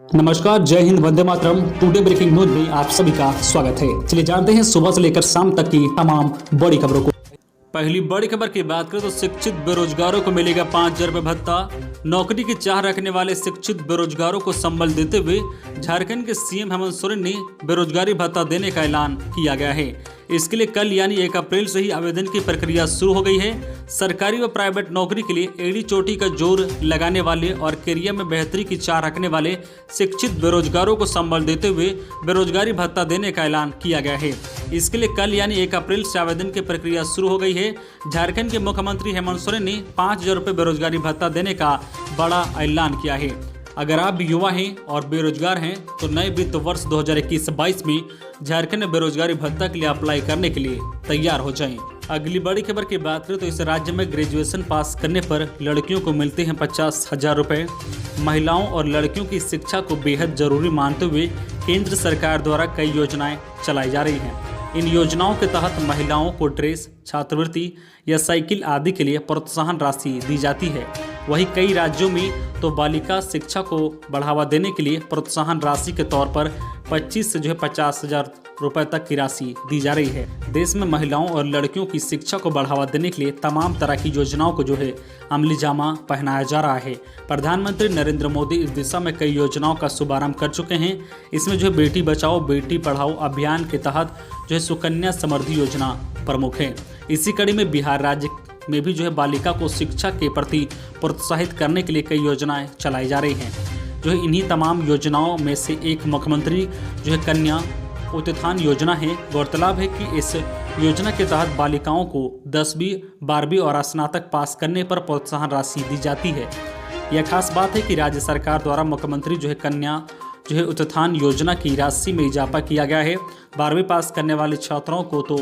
नमस्कार, जय Hind, Vande Mataram. Today breaking news में आप सभी का स्वागत है। चलिए जानते हैं सुबह से लेकर शाम तक की तमाम बड़ी खबरों को। पहली बड़ी खबर की बात करें तो शिक्षित बेरोजगारों को मिलेगा 5,000 रुपये भत्ता। नौकरी की चाह रखने वाले शिक्षित बेरोजगारों को संबल देते हुए झारखंड के सीएम हेमंत सोरेन ने बेरोजगारी भत्ता देने का ऐलान किया गया है। इसके लिए कल यानी 1 अप्रैल से ही आवेदन की प्रक्रिया शुरू हो गई है। सरकारी व प्राइवेट नौकरी के लिए एड़ी चोटी का जोर लगाने वाले और करियर में बेहतरी की चाह रखने वाले शिक्षित बेरोजगारों को संबल देते हुए बेरोजगारी भत्ता देने का ऐलान किया गया है। इसके लिए कल यानी 1 अप्रैल से आवेदन की प्रक्रिया शुरू हो गई है। झारखंड के मुख्यमंत्री हेमंत सोरेन ने 5,000 रुपये बेरोजगारी भत्ता देने का बड़ा ऐलान किया है। अगर आप भी युवा हैं और बेरोजगार हैं तो नए वित्त वर्ष 2021-22 में झारखंड में बेरोजगारी भत्ता के लिए अप्लाई करने के लिए तैयार हो जाएं। अगली बड़ी खबर की बात करें तो इस राज्य में ग्रेजुएशन पास करने पर लड़कियों को मिलते हैं 50,000 रुपये। महिलाओं और लड़कियों की शिक्षा को बेहद जरूरी मानते हुए केंद्र सरकार द्वारा कई योजनाएं चलाई जा रही हैं। इन योजनाओं के तहत महिलाओं को ड्रेस, छात्रवृत्ति या साइकिल आदि के लिए प्रोत्साहन राशि दी जाती है। वहीं कई राज्यों में तो बालिका शिक्षा को बढ़ावा देने के लिए प्रोत्साहन राशि के तौर पर 25 से 50,000 रुपये तक की राशि दी जा रही है। देश में महिलाओं और लड़कियों की शिक्षा को बढ़ावा देने के लिए तमाम तरह की योजनाओं को अमली जामा पहनाया जा रहा है। प्रधानमंत्री नरेंद्र मोदी इस दिशा में कई योजनाओं का शुभारंभ कर चुके हैं। इसमें बेटी बचाओ बेटी पढ़ाओ अभियान के तहत सुकन्या समृद्धि योजना प्रमुख है। इसी कड़ी में बिहार राज्य में भी बालिका को शिक्षा के प्रति प्रोत्साहित करने के लिए कई योजनाएं चलाई जा रही हैं। इन्हीं तमाम योजनाओं में से एक मुख्यमंत्री कन्या उत्थान योजना है। गौरतलब है कि इस योजना के तहत बालिकाओं को 10वीं 12वीं और स्नातक पास करने पर प्रोत्साहन राशि दी जाती है। यह खास बात है कि राज्य सरकार द्वारा मुख्यमंत्री कन्या उत्थान योजना की राशि में इजाफा किया गया है। 12वीं पास करने वाले छात्राओं को तो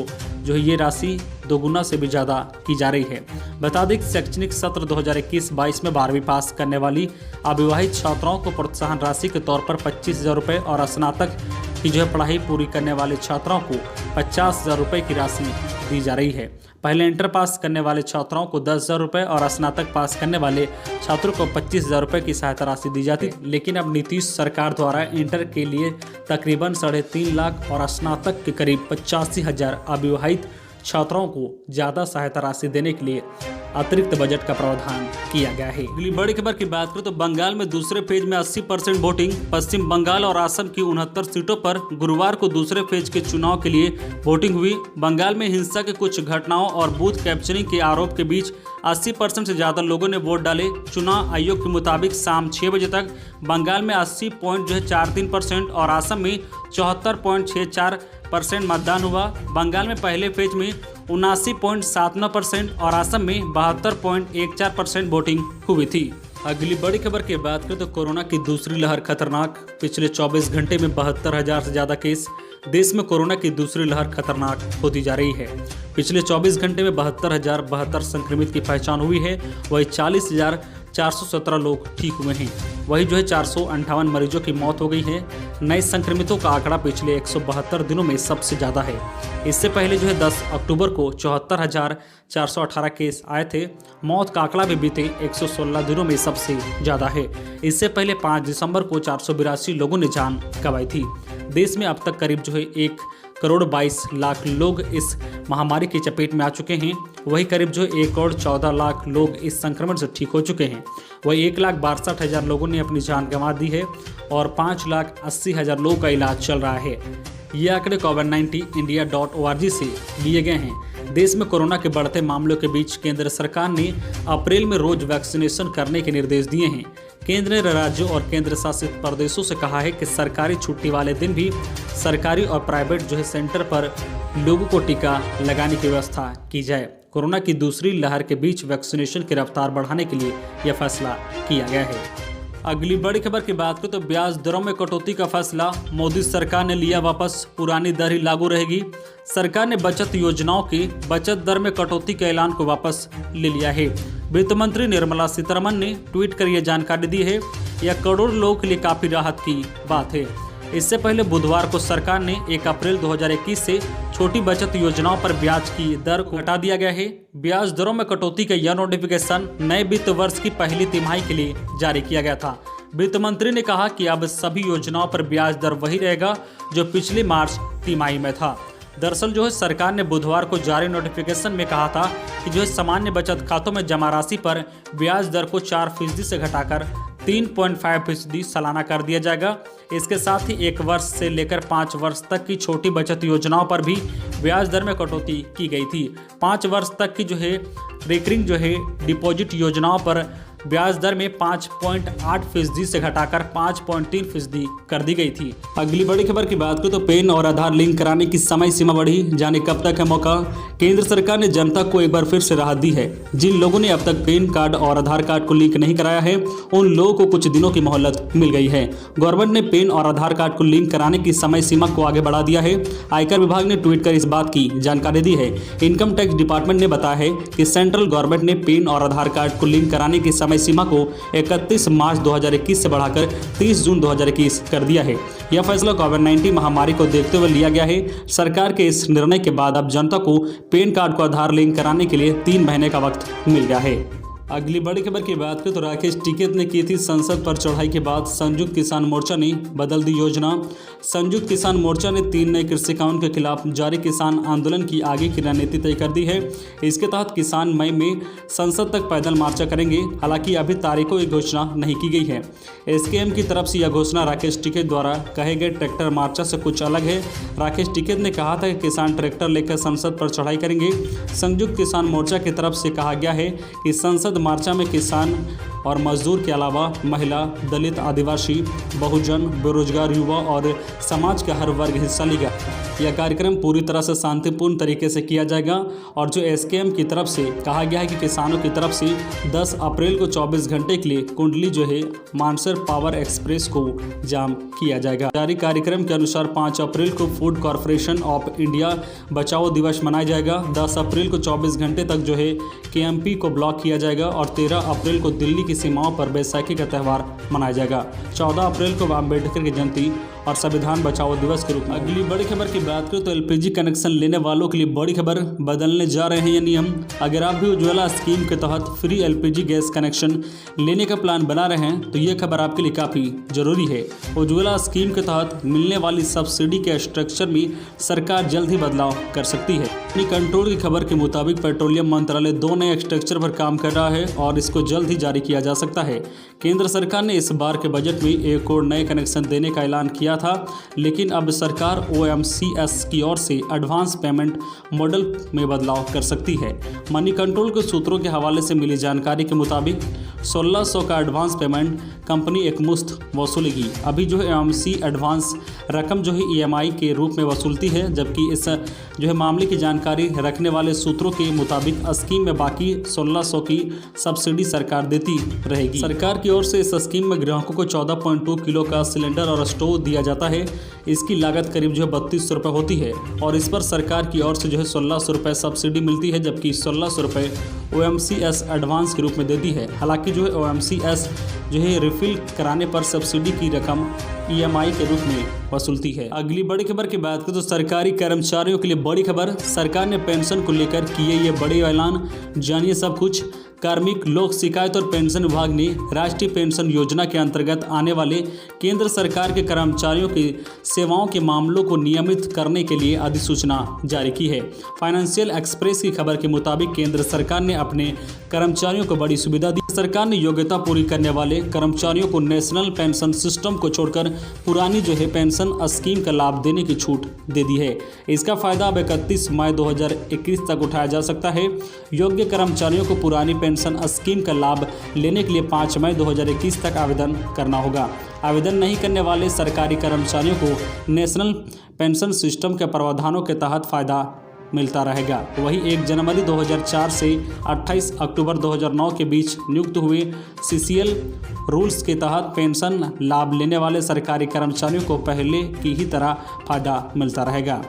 ये राशि दोगुना से भी ज़्यादा की जा रही है। बता दें कि शैक्षणिक सत्र 2021-22 में 12वीं पास करने वाली अविवाहित छात्राओं को प्रोत्साहन राशि के तौर पर 25,000 रुपये और स्नातक की पढ़ाई पूरी करने वाले छात्राओं को 50,000 रुपये की राशि दी जा रही है। पहले इंटर पास करने वाले छात्राओं को 10,000 रुपये और स्नातक पास करने वाले छात्रों को 25,000 रुपये की सहायता राशि दी जाती है। लेकिन अब नीतीश सरकार द्वारा इंटर के लिए तकरीबन 3.5 लाख और स्नातक के करीब 85,000 अविवाहित छात्राओं को ज़्यादा सहायता राशि देने के लिए अतिरिक्त बजट का प्रावधान किया गया है। अगली बड़ी खबर की बात करें तो बंगाल में दूसरे फेज में 80% वोटिंग। पश्चिम बंगाल और असम की 69 सीटों पर गुरुवार को दूसरे फेज के चुनाव के लिए वोटिंग हुई। बंगाल में हिंसा के कुछ घटनाओं और बूथ कैप्चरिंग के आरोप के बीच 80% से ज़्यादा लोगों ने वोट डाले। चुनाव आयोग के मुताबिक शाम 6 बजे तक बंगाल में 80.43% और असम में 74.64% मतदान हुआ। बंगाल में पहले फेज में 79.79% और असम में 72.14% वोटिंग हुई थी। अगली बड़ी खबर की बात करें तो कोरोना की दूसरी लहर खतरनाक। पिछले 24 घंटे में 72,000 से ज़्यादा केस। देश में कोरोना की दूसरी लहर खतरनाक होती जा रही है। पिछले 24 घंटे में 72,072 संक्रमित की पहचान हुई है। वही 40,417 लोग ठीक हुए हैं। वही 458 मरीजों की मौत हो गई है। नए संक्रमितों का आंकड़ा पिछले 172 दिनों में सबसे ज़्यादा है। इससे पहले 10 अक्टूबर को 74,418 केस आए थे। मौत का आंकड़ा भी बीते 116 दिनों में सबसे ज़्यादा है। इससे पहले 5 दिसंबर को 482 लोगों ने जान गंवाई थी। देश में अब तक करीब 1,22,00,000 लोग इस महामारी की चपेट में आ चुके हैं। वही करीब 1,14,00,000 लोग इस संक्रमण से ठीक हो चुके हैं। वही 1,62,000 लोगों ने अपनी जान गंवा दी है और 5,80,000 लोगों का इलाज चल रहा है। ये आंकड़े covid19india.org से लिए गए हैं। देश में कोरोना के बढ़ते मामलों के बीच केंद्र सरकार ने अप्रैल में रोज वैक्सीनेशन करने के निर्देश दिए हैं। केंद्र ने राज्यों और केंद्र शासित प्रदेशों से कहा है कि सरकारी छुट्टी वाले दिन भी सरकारी और प्राइवेट सेंटर पर लोगों को टीका लगाने की व्यवस्था की जाए। कोरोना की दूसरी लहर के बीच वैक्सीनेशन की रफ्तार बढ़ाने के लिए यह फैसला किया गया है। अगली बड़ी खबर की बात करें तो ब्याज दरों में कटौती का फैसला मोदी सरकार ने लिया वापस। पुरानी दर ही लागू रहेगी। सरकार ने बचत योजनाओं की बचत दर में कटौती के ऐलान को वापस ले लिया है। वित्त मंत्री निर्मला सीतारमण ने ट्वीट कर यह जानकारी दी है। यह करोड़ों लोगों के लिए काफी राहत की बात है। इससे पहले बुधवार को सरकार ने 1 अप्रैल 2021 से छोटी बचत योजनाओं पर ब्याज की दर को घटा दिया गया है। ब्याज दरों में कटौती का यह नोटिफिकेशन नए वित्त वर्ष की पहली तिमाही के लिए जारी किया गया था। वित्त मंत्री ने कहा कि अब सभी योजनाओं पर ब्याज दर वही रहेगा जो पिछले मार्च तिमाही में था। दरअसल जो है सरकार ने बुधवार को जारी नोटिफिकेशन में कहा था कि जो है सामान्य बचत खातों में जमा राशि पर ब्याज दर को 4% से घटाकर 3.5% सालाना कर दिया जाएगा। इसके साथ ही 1 वर्ष से लेकर 5 वर्ष तक की छोटी बचत योजनाओं पर भी ब्याज दर में कटौती की गई थी। 5 वर्ष तक की जो है रिकरिंग जो है डिपॉजिट योजनाओं पर ब्याज दर में 5.8% से घटाकर 5.3% कर दी गई थी। अगली बड़ी खबर की बात करें तो पैन और आधार लिंक कराने की समय सीमा बढ़ी, जाने कब तक है मौका। केंद्र सरकार ने जनता को एक बार फिर से राहत दी है। जिन लोगों ने अब तक पैन कार्ड और आधार कार्ड को लिंक नहीं कराया है उन लोगों को कुछ दिनों की मोहलत मिल गई है। गवर्नमेंट ने पैन और आधार कार्ड को लिंक कराने की समय सीमा को आगे बढ़ा दिया है। आयकर विभाग ने ट्वीट कर इस बात की जानकारी दी है। इनकम टैक्स डिपार्टमेंट ने बताया है कि सेंट्रल गवर्नमेंट ने पैन और आधार कार्ड को लिंक कराने की समय सीमा को 31 मार्च 2021 से बढ़ाकर 30 जून 2021 कर दिया है। यह फैसला कोविड-19 महामारी को देखते हुए लिया गया है। सरकार के इस निर्णय के बाद अब जनता को पैन कार्ड को आधार लिंक कराने के लिए 3 महीने का वक्त मिल गया है। अगली बड़ी खबर की बात करें तो राकेश टिकैत ने की थी संसद पर चढ़ाई के बाद संयुक्त किसान मोर्चा ने बदल दी योजना। संयुक्त किसान मोर्चा ने 3 नए कृषि कानून के खिलाफ जारी किसान आंदोलन की आगे की रणनीति तय कर दी है। इसके तहत किसान मई में संसद तक पैदल मार्चा करेंगे। हालांकि अभी तारीखों की घोषणा नहीं की गई है। एसकेएम की तरफ से यह घोषणा राकेश टिकैत द्वारा कहे गए ट्रैक्टर मार्चा से कुछ अलग है। राकेश टिकैत ने कहा था कि किसान ट्रैक्टर लेकर संसद पर चढ़ाई करेंगे। संयुक्त किसान मोर्चा की तरफ से कहा गया है कि संसद मार्चा में किसान और मजदूर के अलावा महिला, दलित, आदिवासी, बहुजन, बेरोजगार युवा और समाज का हर वर्ग हिस्सा लेगा। यह कार्यक्रम पूरी तरह से शांतिपूर्ण तरीके से किया जाएगा। और जो एसकेएम की तरफ से कहा गया है कि किसानों की तरफ से 10 अप्रैल को 24 घंटे के लिए कुंडली जो है मानसर पावर एक्सप्रेस को जाम किया जाएगा। जारी कार्यक्रम के अनुसार 5 अप्रैल को फूड कॉरपोरेशन ऑफ इंडिया बचाओ दिवस मनाया जाएगा। 10 अप्रैल को 24 घंटे तक जो है केएमपी को ब्लॉक किया जाएगा और 13 अप्रैल को दिल्ली की सीमाओं पर बैसाखी का त्यौहार मनाया जाएगा। 14 अप्रैल को अम्बेडकर की जयंती और संविधान बचाओ दिवस के रूप में। अगली बड़ी खबर की बात करें तो एलपीजी कनेक्शन लेने वालों के लिए बड़ी खबर, बदलने जा रहे हैं ये नियम। अगर आप भी उज्ज्वला स्कीम के तहत फ्री एलपीजी गैस कनेक्शन लेने का प्लान बना रहे हैं तो ये खबर आपके लिए काफ़ी जरूरी है। उज्ज्वला स्कीम के तहत मिलने वाली सब्सिडी के स्ट्रक्चर में सरकार जल्द ही बदलाव कर सकती है। अपनी कंट्रोल की खबर के मुताबिक पेट्रोलियम मंत्रालय 2 नए स्ट्रक्चर पर काम कर रहा है और इसको जल्द ही जारी किया जा सकता है। केंद्र सरकार ने इस बार के बजट में 1 करोड़ नए कनेक्शन देने का ऐलान किया था, लेकिन अब सरकार OMCS की ओर से एडवांस पेमेंट मॉडल में बदलाव कर सकती है। मनी कंट्रोल के सूत्रों के हवाले से मिली जानकारी के मुताबिक 1600 का एडवांस पेमेंट कंपनी एकमुश्त वसूलेगी। अभी जो है OMC एडवांस रकम जो है EMI के रूप में वसूलती है, जबकि इस जो है मामले की जानकारी रखने वाले सूत्रों के मुताबिक स्कीम में बाकी 1600 की सब्सिडी सरकार देती रहेगी। सरकार की ओर से इस स्कीम में ग्राहकों को 14.2 किलो का सिलेंडर और स्टोव दिया जाता है। इसकी लागत करीब जो है 3200 रुपये होती है और इस पर सरकार की ओर से जो है 1600 रुपये सब्सिडी मिलती है, जबकि 1600 रुपये OMCS एडवांस के रूप में देती है। हालांकि जो है OMCS जो है रिफिल कराने पर सब्सिडी की रकम EMI के रूप में वसूलती है। अगली बड़ी खबर की बात करें तो सरकारी कर्मचारियों के लिए बड़ी खबर, सरकार ने पेंशन को लेकर किए ये बड़े ऐलान, जानिए सब कुछ। कार्मिक लोक शिकायत और पेंशन विभाग ने राष्ट्रीय पेंशन योजना के अंतर्गत आने वाले केंद्र सरकार के कर्मचारियों की सेवाओं के मामलों को नियमित करने के लिए अधिसूचना जारी की है। फाइनेंशियल एक्सप्रेस की खबर के मुताबिक केंद्र सरकार ने अपने कर्मचारियों को बड़ी सुविधा दी। सरकार ने योग्यता पूरी करने वाले कर्मचारियों को नेशनल पेंशन सिस्टम को छोड़कर पुरानी जो है पेंशन स्कीम का लाभ देने की छूट दे दी है। इसका फायदा अब 31 मई 2021 तक उठाया जा सकता है। योग्य कर्मचारियों को पुरानी पेंशन स्कीम का लाभ लेने के लिए 5 मई 2021 तक आवेदन करना होगा। आवेदन नहीं करने वाले सरकारी कर्मचारियों को नेशनल पेंशन सिस्टम के प्रावधानों के तहत फायदा मिलता रहेगा। वहीं 1 जनवरी 2004 से 28 अक्टूबर 2009 के बीच नियुक्त हुए CCL रूल्स के तहत पेंशन लाभ लेने वाले सरकारी कर्मचारियों को पहले की ही तरह फायदा मिलता रहेगा।